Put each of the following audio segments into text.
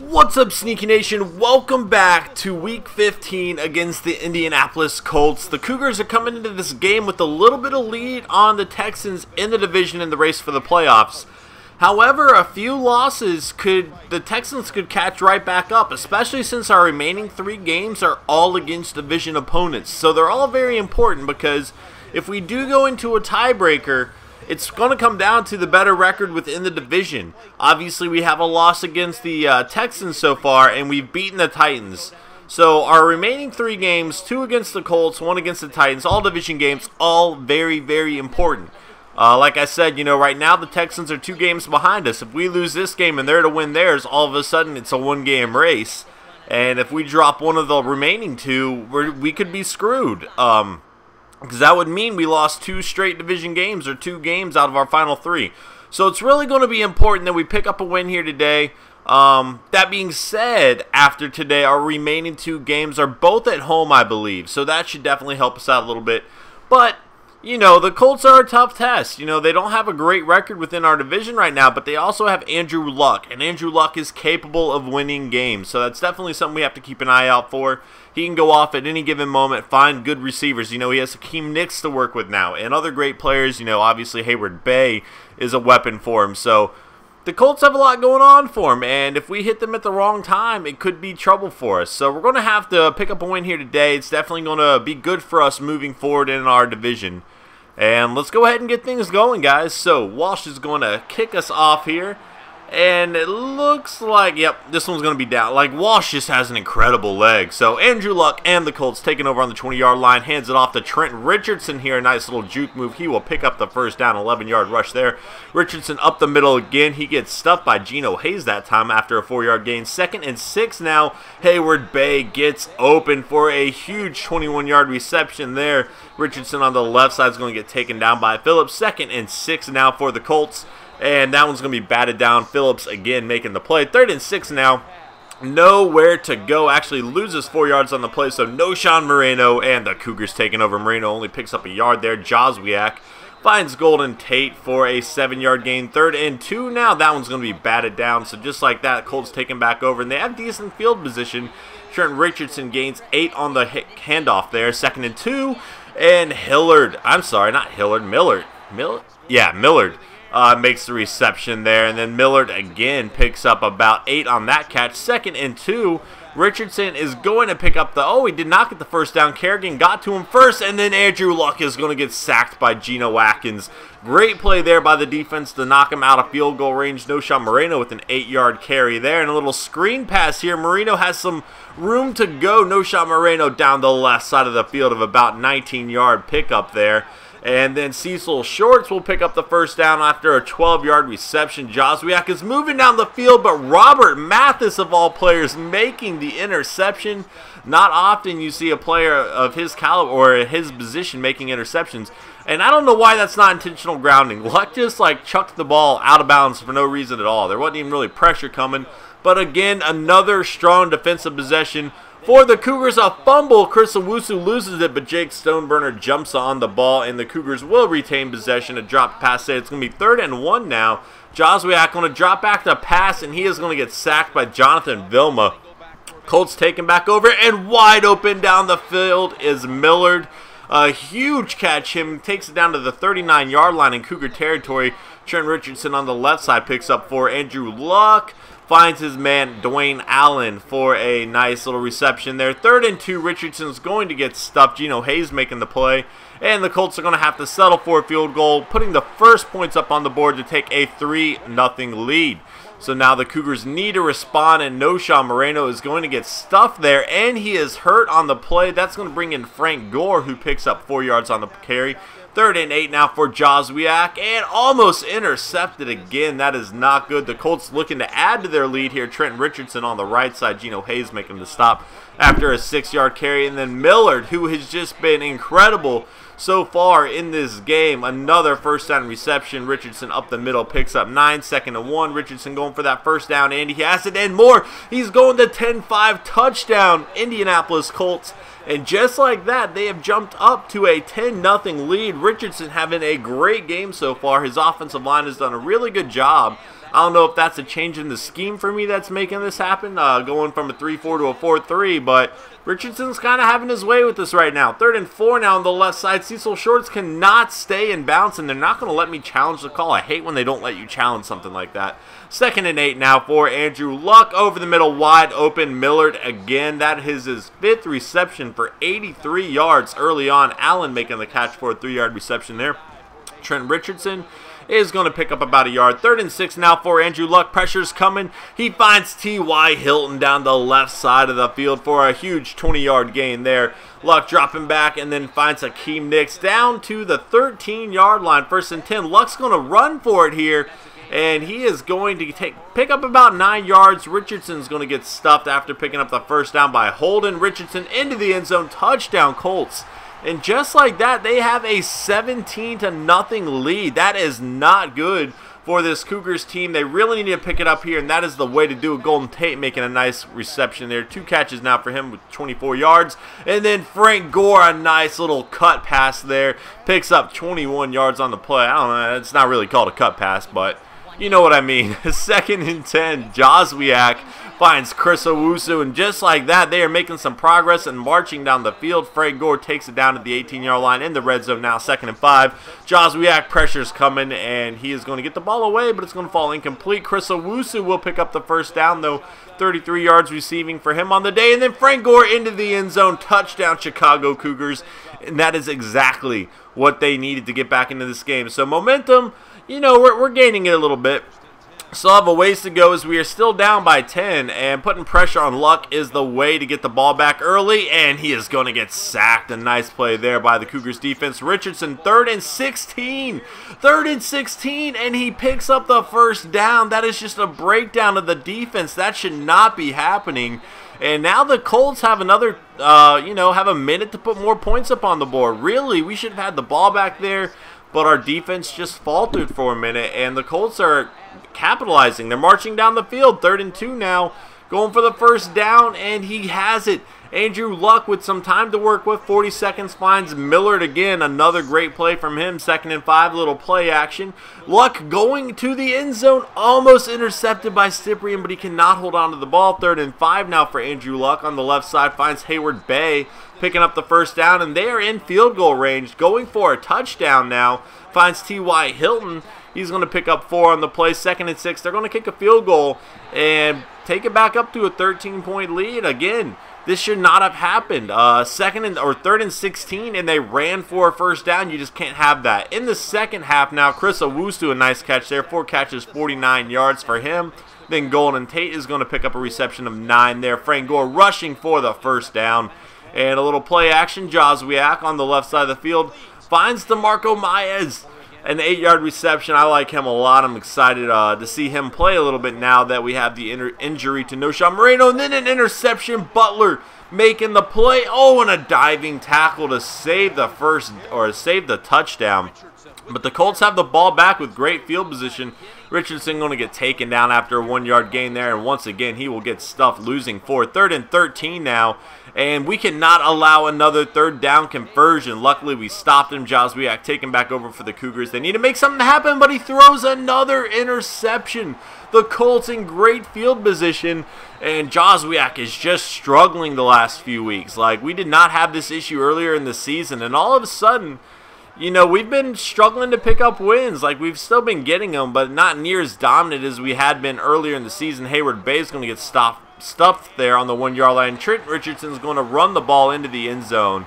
What's up, Sneaky Nation? Welcome back to Week 15 against the Indianapolis Colts. The Cougars are coming into this game with a little bit of lead on the Texans in the division in the race for the playoffs. However, a few losses the Texans could catch right back up, especially since our remaining 3 games are all against division opponents. So they're all very important because if we do go into a tiebreaker, it's going to come down to the better record within the division. Obviously, we have a loss against the Texans so far, and we've beaten the Titans. So our remaining 3 games, 2 against the Colts, 1 against the Titans, all division games, all very, very important. Like I said, right now the Texans are 2 games behind us. If we lose this game and they're to win theirs, all of a sudden it's a 1-game race. And if we drop one of the remaining 2, we could be screwed. Because that would mean we lost 2 straight division games or 2 games out of our final 3. So it's really going to be important that we pick up a win here today. That being said, after today, our remaining 2 games are both at home, I believe. So that should definitely help us out a little bit. But the Colts are a tough test. They don't have a great record within our division right now, but they also have Andrew Luck, and Andrew Luck is capable of winning games. So that's definitely something we have to keep an eye out for. He can go off at any given moment, find good receivers. He has Hakeem Nicks to work with now, and other great players. Obviously Hayward Bay is a weapon for him. So the Colts have a lot going on for them, and if we hit them at the wrong time, it could be trouble for us. So we're going to have to pick up a win here today. It's definitely going to be good for us moving forward in our division. And let's go ahead and get things going, guys. So Walsh is going to kick us off here. And it looks like, yep, this one's going to be down. Like, Walsh just has an incredible leg. So Andrew Luck and the Colts taking over on the 20-yard line. Hands it off to Trent Richardson here. A nice little juke move. He will pick up the first down, 11-yard rush there. Richardson up the middle again. He gets stuffed by Geno Hayes that time after a 4-yard gain. 2nd and 6 now. Hayward Bay gets open for a huge 21-yard reception there. Richardson on the left side is going to get taken down by Phillips. 2nd and 6 now for the Colts. And that one's going to be batted down. Phillips again making the play. 3rd and 6 now. Nowhere to go. Actually loses 4 yards on the play. So no Sean Moreno. And the Cougars taking over. Moreno only picks up a yard there. Joswiak finds Golden Tate for a 7-yard gain. 3rd and 2 now. That one's going to be batted down. So just like that, Colts taking back over. And they have decent field position. Trent Richardson gains 8 on the handoff there. 2nd and 2. And Millard. Makes the reception there, and then Millard again picks up about 8 on that catch. 2nd and 2. Richardson is going to pick up he did not get the first down. Kerrigan got to him first, and then Andrew Luck is going to get sacked by Geno Atkins. Great play there by the defense to knock him out of field goal range. No Sean Moreno with an 8-yard carry there, and a little screen pass here. Moreno has some room to go. No Sean Moreno down the left side of the field of about 19-yard pickup there. And then Cecil Shorts will pick up the first down after a 12-yard reception. Joswiak is moving down the field, but Robert Mathis, of all players, making the interception. Not often you see a player of his caliber or his position making interceptions. And I don't know why that's not intentional grounding. Luck just chucked the ball out of bounds for no reason at all. There wasn't even really pressure coming. But again, another strong defensive possession. For the Cougars, a fumble. Chris Owusu loses it, but Jake Stoneburner jumps on the ball, and the Cougars will retain possession. A drop pass there. It's going to be 3rd and 1 now. Joswiak going to drop back to pass, and he is going to get sacked by Jonathan Vilma. Colts taking back over, and wide open down the field is Millard. A huge catch. Him takes it down to the 39-yard line in Cougar territory. Trent Richardson on the left side picks up for Andrew Luck. Finds his man Dwayne Allen for a nice little reception there. 3rd and 2. Richardson's going to get stuffed. Geno Hayes making the play. And the Colts are going to have to settle for a field goal, putting the first points up on the board to take a 3-0 lead. So now the Cougars need to respond, and no Sean Moreno is going to get stuffed there, and he is hurt on the play. That's going to bring in Frank Gore, who picks up 4 yards on the carry. 3rd and 8 now for Joswiak, and almost intercepted again. That is not good. The Colts looking to add to their lead here. Trent Richardson on the right side. Geno Hayes making the stop after a 6-yard carry. And then Millard, who has just been incredible so far in this game. Another first down reception. Richardson up the middle picks up 9. 2nd and 1. Richardson going for that first down, and he has it and more. He's going to 10-5 touchdown. Indianapolis Colts. And just like that, they have jumped up to a 10-0 lead. Richardson having a great game so far. His offensive line has done a really good job I don't know if that's a change in the scheme for me that's making this happen, going from a 3-4 to a 4-3, but Richardson's kind of having his way with this right now. 3rd and 4 now on the left side. Cecil Shorts cannot stay in bounds, and they're not going to let me challenge the call. I hate when they don't let you challenge something like that. 2nd and 8 now for Andrew Luck. Over the middle, wide open. Millard again. That is his 5th reception for 83 yards early on. Allen making the catch for a 3-yard reception there. Trent Richardson is going to pick up about a yard. 3rd and 6 now for Andrew Luck. Pressure's coming. He finds T.Y. Hilton down the left side of the field for a huge 20-yard gain there. Luck dropping back and then finds Hakeem Nicks down to the 13-yard line. 1st and 10. Luck's going to run for it here, and he is going to pick up about 9 yards. Richardson's going to get stuffed after picking up the first down by Holden Richardson into the end zone. Touchdown, Colts. And just like that, they have a 17-0 lead. That is not good for this Cougars team. They really need to pick it up here, and that is the way to do it. Golden Tate making a nice reception there. 2 catches now for him with 24 yards. And then Frank Gore, a nice little cut pass there. Picks up 21 yards on the play. I don't know, it's not really called a cut pass, but you know what I mean. 2nd and 10, Joswiak finds Chris Owusu, and just like that, they are making some progress and marching down the field. Frank Gore takes it down to the 18-yard line in the red zone now. 2nd and 5. Joswiak, pressure's coming, and he is going to get the ball away, but it's going to fall incomplete. Chris Owusu will pick up the first down, though. 33 yards receiving for him on the day, and then Frank Gore into the end zone. Touchdown, Chicago Cougars, and that is exactly what they needed to get back into this game. So momentum, you know, we're gaining it a little bit. Still have a ways to go as we are still down by 10, and putting pressure on Luck is the way to get the ball back early, and he is going to get sacked. A nice play there by the Cougars defense. Richardson, 3rd and 16. 3rd and 16, and he picks up the first down. That is just a breakdown of the defense. That should not be happening. And now the Colts have another, have a minute to put more points up on the board. Really, we should have had the ball back there, but our defense just faltered for a minute, and the Colts are capitalizing. They're marching down the field. 3rd and 2 now, going for the first down, and he has it. Andrew Luck with some time to work with. 40 seconds, finds Millard again. Another great play from him. 2nd and 5, little play action. Luck going to the end zone, almost intercepted by Cyprian, but he cannot hold on to the ball. 3rd and 5 now for Andrew Luck on the left side. Finds Hayward Bay, picking up the first down, and they are in field goal range, going for a touchdown now. Finds T.Y. Hilton. He's going to pick up 4 on the play. 2nd and 6. They're going to kick a field goal and take it back up to a 13-point lead. Again, this should not have happened. 3rd and 16, and they ran for a first down. You just can't have that. In the second half now, Chris Owusu, a nice catch there. 4 catches, 49 yards for him. Then Golden Tate is going to pick up a reception of 9 there. Frank Gore rushing for the first down. And a little play action. Joswiak on the left side of the field finds DeMarco Maez. An 8-yard reception. I like him a lot. I'm excited to see him play a little bit now that we have the injury to Noshawn Moreno. And then an interception. Butler making the play. Oh, and a diving tackle to save the touchdown. But the Colts have the ball back with great field position. Richardson going to get taken down after a 1-yard gain there, and once again he will get stuffed, losing 4. 3rd and 13 now, and we cannot allow another 3rd down conversion. Luckily we stopped him. Joswiak taking back over for the Cougars. They need to make something happen, but he throws another interception. The Colts in great field position, and Joswiak is just struggling the last few weeks. Like, we did not have this issue earlier in the season, and all of a sudden, you know, we've been struggling to pick up wins. Like, we've still been getting them, but not near as dominant as we had been earlier in the season. Hayward Bay is going to get stuffed there on the 1-yard line. Trent Richardson is going to run the ball into the end zone.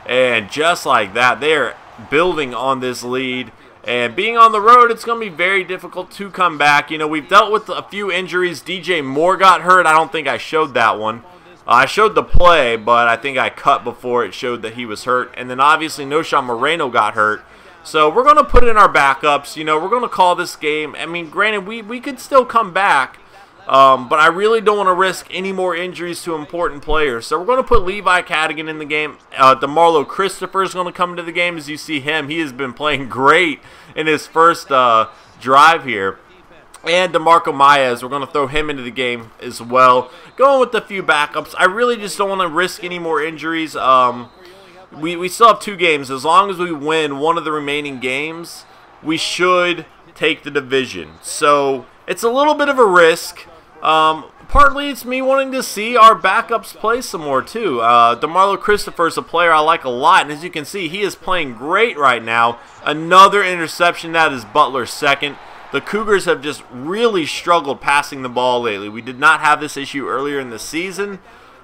And just like that, they're building on this lead. And being on the road, it's going to be very difficult to come back. You know, we've dealt with a few injuries. DJ Moore got hurt. I don't think I showed that one. I showed the play, but I think I cut before it showed that he was hurt. And then obviously Noshawn Moreno got hurt. So we're going to put in our backups. You know, we're going to call this game. I mean, granted, we could still come back. But I really don't want to risk any more injuries to important players. So we're going to put Levi Cadigan in the game. DeMarlo Christopher is going to come into the game. As you see him, he has been playing great in his first drive here. And DeMarco Maez, we're going to throw him into the game as well. Going with a few backups. I really just don't want to risk any more injuries. We still have 2 games. As long as we win one of the remaining games, we should take the division. So it's a little bit of a risk. Partly it's me wanting to see our backups play some more too. DeMarlo Christopher is a player I like a lot, and as you can see, he is playing great right now. Another interception. That is Butler's second. The Cougars have just really struggled passing the ball lately. We did not have this issue earlier in the season.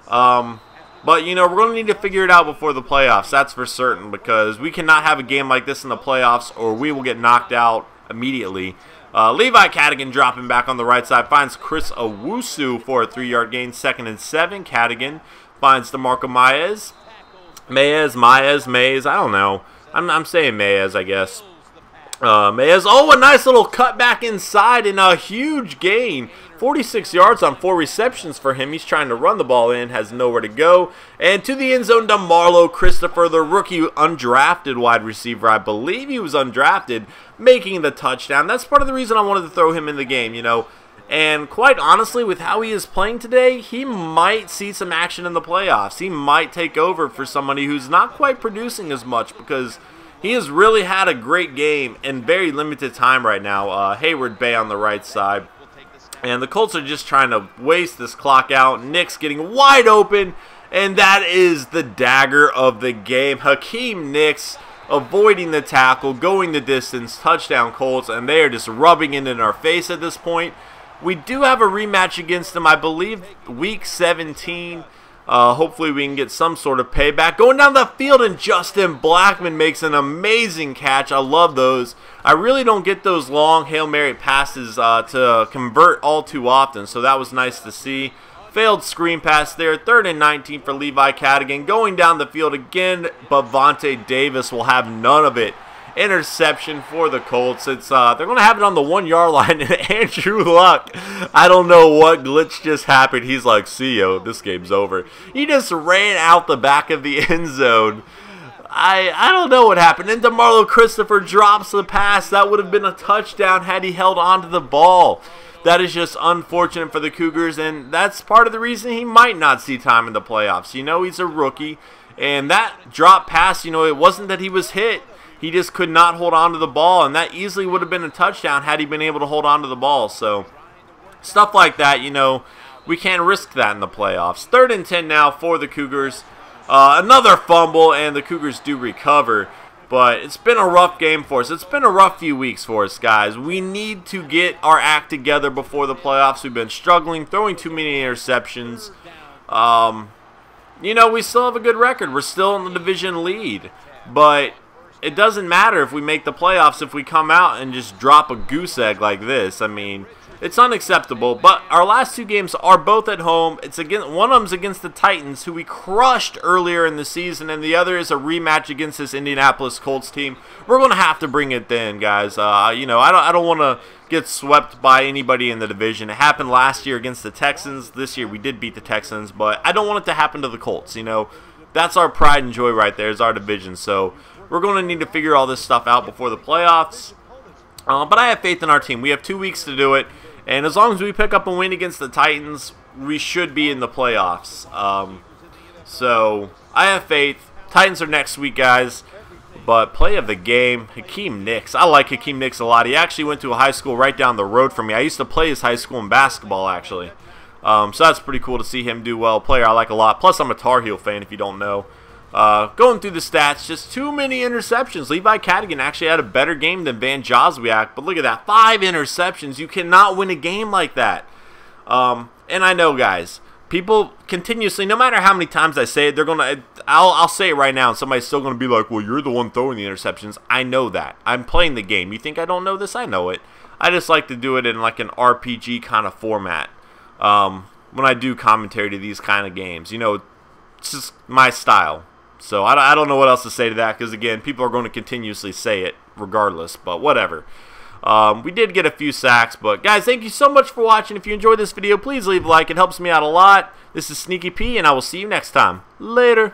But, you know, we're going to need to figure it out before the playoffs. That's for certain, because we cannot have a game like this in the playoffs or we will get knocked out immediately. Levi Cadigan dropping back on the right side. Finds Chris Owusu for a 3-yard gain. 2nd and 7. Cadigan finds DeMarco Maez. Maez. I don't know. I'm saying Maez, I guess. Maez. Oh, a nice little cut back inside and a huge gain. 46 yards on 4 receptions for him. He's trying to run the ball in, has nowhere to go. And to the end zone, DeMarlo Christopher, the rookie undrafted wide receiver. I believe he was undrafted, making the touchdown. That's part of the reason I wanted to throw him in the game, you know. And quite honestly, with how he is playing today, he might see some action in the playoffs. He might take over for somebody who's not quite producing as much, because he has really had a great game in very limited time right now. Hayward Bay on the right side. And the Colts are just trying to waste this clock out. Nick's getting wide open, and that is the dagger of the game. Hakeem Nicks avoiding the tackle, going the distance, touchdown Colts, and they are just rubbing it in our face at this point. We do have a rematch against them, I believe, week 17. Hopefully we can get some sort of payback. Going down the field, and Justin Blackman makes an amazing catch. I love those. I really don't get those long Hail Mary passes to convert all too often, so that was nice to see. Failed screen pass there. 3rd and 19 for Levi Cadigan. Going down the field again, but Vontae Davis will have none of it. Interception for the Colts. It's they're going to have it on the 1-yard line, and Andrew Luck, I don't know what glitch just happened. He's like, see yo, this game's over. He just ran out the back of the end zone. I don't know what happened. And DeMarlo Christopher drops the pass. That would have been a touchdown had he held onto the ball. That is just unfortunate for the Cougars, and that's part of the reason he might not see time in the playoffs. You know, he's a rookie, and that drop pass, you know, it wasn't that he was hit. He just could not hold on to the ball, and that easily would have been a touchdown had he been able to hold on to the ball. So, stuff like that, you know, we can't risk that in the playoffs. 3rd and 10 now for the Cougars. Another fumble, and the Cougars do recover. But it's been a rough game for us. It's been a rough few weeks for us, guys. We need to get our act together before the playoffs. We've been struggling, throwing too many interceptions. You know, we still have a good record. We're still in the division lead. But it doesn't matter if we make the playoffs if we come out and just drop a goose egg like this. I mean, it's unacceptable. But our last 2 games are both at home. It's against, one of them's against the Titans, who we crushed earlier in the season, and the other is a rematch against this Indianapolis Colts team. We're going to have to bring it then, guys. You know, I don't want to get swept by anybody in the division. It happened last year against the Texans. This year we did beat the Texans, but I don't want it to happen to the Colts. You know, that's our pride and joy right there, is our division. So we're going to need to figure all this stuff out before the playoffs. But I have faith in our team. We have 2 weeks to do it. And as long as we pick up a win against the Titans, we should be in the playoffs. So I have faith. Titans are next week, guys. But play of the game, Hakeem Nicks. I like Hakeem Nicks a lot. He actually went to a high school right down the road from me. I used to play his high school in basketball, actually. So that's pretty cool to see him do well. Player I like a lot. Plus, I'm a Tar Heel fan, if you don't know. Going through the stats, just too many interceptions. Levi Cadigan actually had a better game than Van Joswiak, but look at that, 5 interceptions. You cannot win a game like that. And I know, guys, people continuously, no matter how many times I say it, they're gonna. I'll say it right now, and somebody's still gonna be like, "Well, you're the one throwing the interceptions." I know that. I'm playing the game. You think I don't know this? I know it. I just like to do it in like an RPG kind of format. When I do commentary to these kind of games, you know, it's just my style. So I don't know what else to say to that, because, again, people are going to continuously say it regardless, but whatever. We did get a few sacks, but, guys, thank you so much for watching. If you enjoyed this video, please leave a like. It helps me out a lot. This is Sneaky P, and I will see you next time. Later.